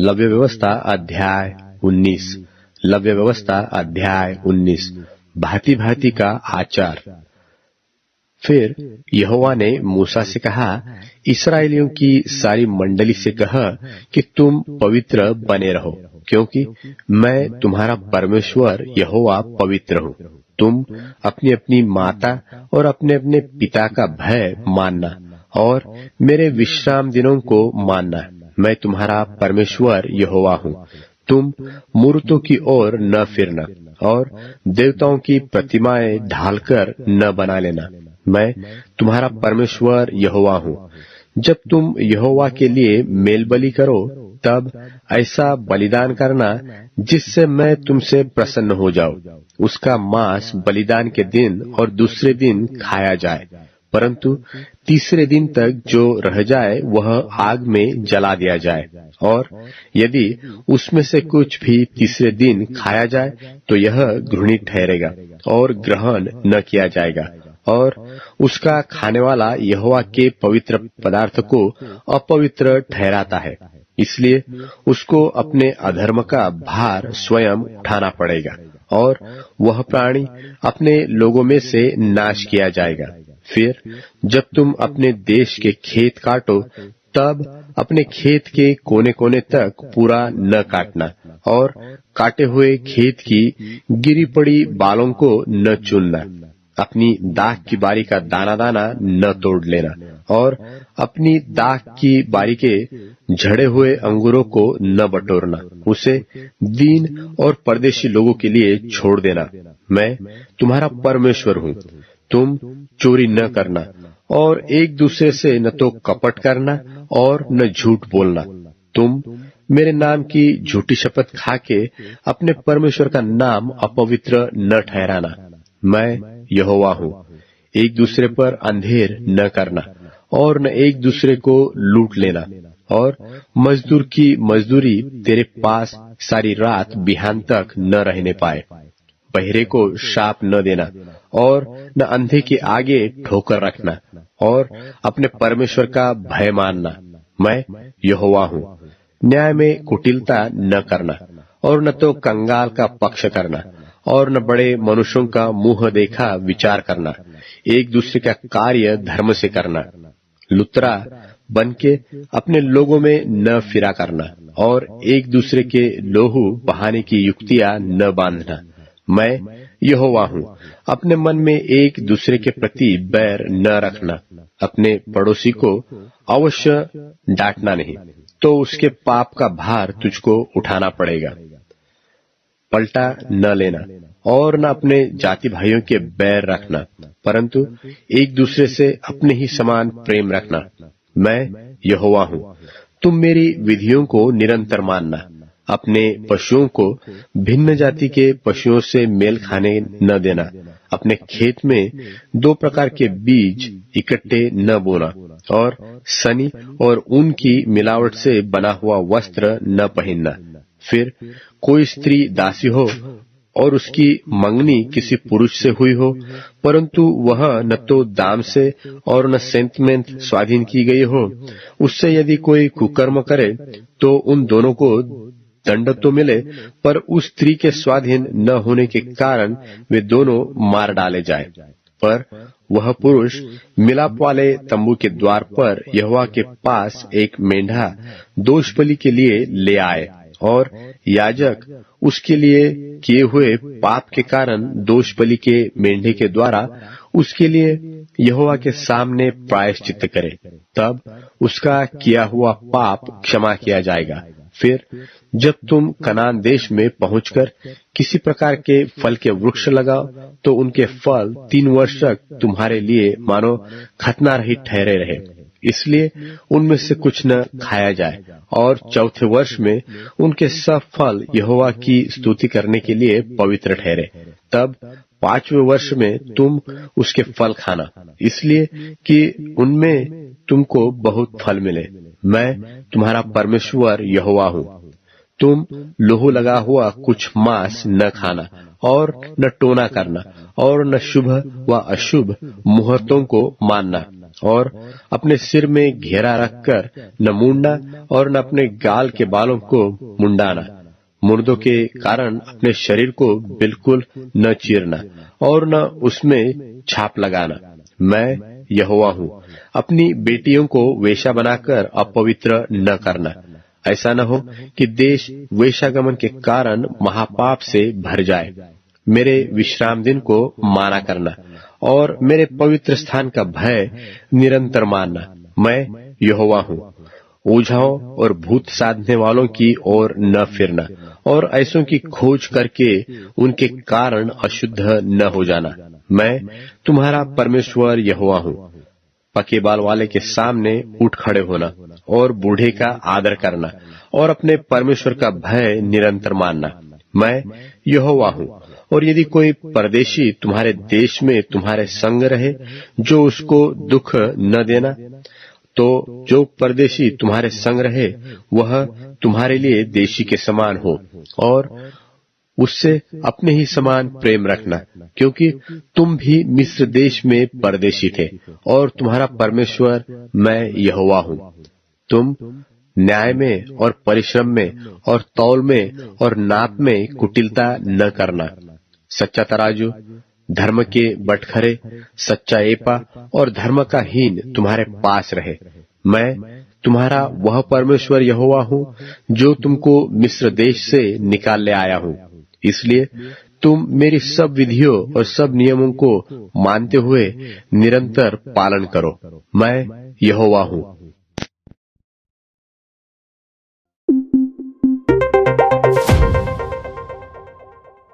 लव्य व्यवस्था अध्याय 19। लव्य व्यवस्था अध्याय 19। भांति भांति का आचार। फिर यहोवा ने मूसा से कहा, इस्राएलियों की सारी मंडली से कहा कि तुम पवित्र बने रहो, क्योंकि मैं तुम्हारा परमेश्वर यहोवा पवित्र हूँ। तुम अपनी अपनी माता और अपने अपने पिता का भय मानना और मेरे विश्राम दिनों को मानना। मैं तुम्हारा परमेश्वर यहोवा हूँ। तुम मूर्तों की ओर न फिरना और देवताओं की प्रतिमाएं ढालकर न बना लेना। मैं तुम्हारा परमेश्वर यहोवा हूँ। जब तुम यहोवा के लिए मेलबलि करो, तब ऐसा बलिदान करना जिससे मैं तुमसे प्रसन्न हो जाऊं। उसका मांस बलिदान के दिन और दूसरे दिन खाया जाए, परंतु तीसरे दिन तक जो रह जाए वह आग में जला दिया जाए। और यदि उसमें से कुछ भी तीसरे दिन खाया जाए तो यह घृणित ठहरेगा और ग्रहण न किया जाएगा, और उसका खाने वाला यहोवा के पवित्र पदार्थ को अपवित्र ठहराता है। इसलिए उसको अपने अधर्म का भार स्वयं उठाना पड़ेगा और वह प्राणी अपने लोगों में से नाश किया जाएगा। फिर जब तुम अपने देश के खेत काटो, तब अपने खेत के कोने कोने तक पूरा न काटना और काटे हुए खेत की गिरी पड़ी बालों को न चुनना। अपनी दाख की बारी का दाना दाना न तोड़ लेना और अपनी दाख की बारी के झड़े हुए अंगूरों को न बटोरना। उसे दीन और परदेशी लोगों के लिए छोड़ देना। मैं तुम्हारा परमेश्वर हूँ। तुम चोरी न करना और एक दूसरे से न तो कपट करना और न झूठ बोलना। तुम मेरे नाम की झूठी शपथ खा के अपने परमेश्वर का नाम अपवित्र न ठहराना। मैं यहोवा हूँ। एक दूसरे पर अंधेर न करना और न एक दूसरे को लूट लेना, और मजदूर की मजदूरी तेरे पास सारी रात बिहान तक न रहने पाए। बहरे को शाप न देना और न अंधे के आगे ठोकर रखना, और अपने परमेश्वर का भय मानना। मैं यहोवा हूँ। न्याय में कुटिलता न करना और न तो कंगाल का पक्ष करना और न बड़े मनुष्यों का मुंह देखा विचार करना। एक दूसरे का कार्य धर्म से करना। लुतरा बन के अपने लोगों में न फिरा करना और एक दूसरे के लोहू बहाने की युक्तियां न बांधना। मैं यहोवा हूँ। अपने मन में एक दूसरे के प्रति बैर न रखना। अपने पड़ोसी को अवश्य डांटना नहीं, तो उसके पाप का भार तुझको उठाना पड़ेगा। पलटा न लेना और न अपने जाति भाइयों के बैर रखना, परंतु एक दूसरे से अपने ही समान प्रेम रखना। मैं यहोवा हूँ। तुम मेरी विधियों को निरंतर मानना। अपने पशुओं को भिन्न जाति के पशुओं से मेल खाने न देना। अपने खेत में दो प्रकार के बीज इकट्ठे न बोना और सनी और ऊन की मिलावट से बना हुआ वस्त्र न पहनना। फिर कोई स्त्री दासी हो और उसकी मंगनी किसी पुरुष से हुई हो, परंतु वह न तो दाम से और न सेंत में स्वाधीन की गई हो, उससे यदि कोई कुकर्म करे तो उन दोनों को दंड तो मिले, पर उस स्त्री के स्वाधीन न होने के कारण वे दोनों मार डाले जाए। पर वह पुरुष मिलाप वाले तंबू के द्वार पर यहोवा के पास एक मेंढा दोष बलि के लिए ले आए, और याजक उसके लिए किए हुए पाप के कारण दोष बलि के मेंढे के द्वारा उसके लिए यहोवा के सामने प्रायश्चित करे। तब उसका किया हुआ पाप क्षमा किया जाएगा। फिर जब तुम कनान देश में पहुंचकर किसी प्रकार के फल के वृक्ष लगाओ, तो उनके फल 3 वर्ष तक तुम्हारे लिए मानो खतना रहित ठहरे रहे। इसलिए उनमें से कुछ न खाया जाए, और चौथे वर्ष में उनके सब फल यहोवा की स्तुति करने के लिए पवित्र ठहरे। तब 5वें वर्ष में तुम उसके फल खाना, इसलिए कि उनमें तुमको बहुत फल मिले। मैं तुम्हारा परमेश्वर यहोवा हूँ। तुम लोहू लगा हुआ कुछ मांस न खाना और न टोना करना और न शुभ व अशुभ मुहूर्तों को मानना और अपने सिर में घेरा रखकर न मुंडना और न अपने गाल के बालों को मुंडाना, मुर्दों के कारण अपने शरीर को बिल्कुल न चीरना और न उसमें छाप लगाना। मैं यहोवा हूँ। अपनी बेटियों को वेश्या बनाकर अपवित्र न करना। ऐसा न हो कि देश वेश्यागमन के कारण महापाप से भर जाए। मेरे विश्राम दिन को माना करना और मेरे पवित्र स्थान का भय निरंतर मानना। मैं यहोवा हूँ। ओझाओं और भूत साधने वालों की ओर न फिरना और ऐसों की खोज करके उनके कारण अशुद्ध न हो जाना। मैं तुम्हारा परमेश्वर यहोवा हूँ। पके बाल वाले के सामने उठ खड़े होना और बूढ़े का आदर करना और अपने परमेश्वर का भय निरंतर मानना। मैं यहोवा हूँ। और यदि कोई परदेशी तुम्हारे देश में तुम्हारे संग रहे, जो उसको दुख न देना, तो जो परदेशी तुम्हारे संग रहे वह तुम्हारे लिए देशी के समान हो और उससे अपने ही समान प्रेम रखना, क्योंकि तुम भी मिस्र देश में परदेशी थे और तुम्हारा परमेश्वर मैं यहोवा हूँ। तुम न्याय में और परिश्रम में और तौल में और नाप में कुटिलता न करना। सच्चा तराजू, धर्म के बटखरे, सच्चा एपा और धर्म का हीन तुम्हारे पास रहे। मैं तुम्हारा वह परमेश्वर यहोवा हूँ जो तुमको मिस्र देश से निकाल ले आया हूँ। इसलिए तुम मेरी सब विधियों और सब नियमों को मानते हुए निरंतर पालन करो। मैं यहोवा हूँ।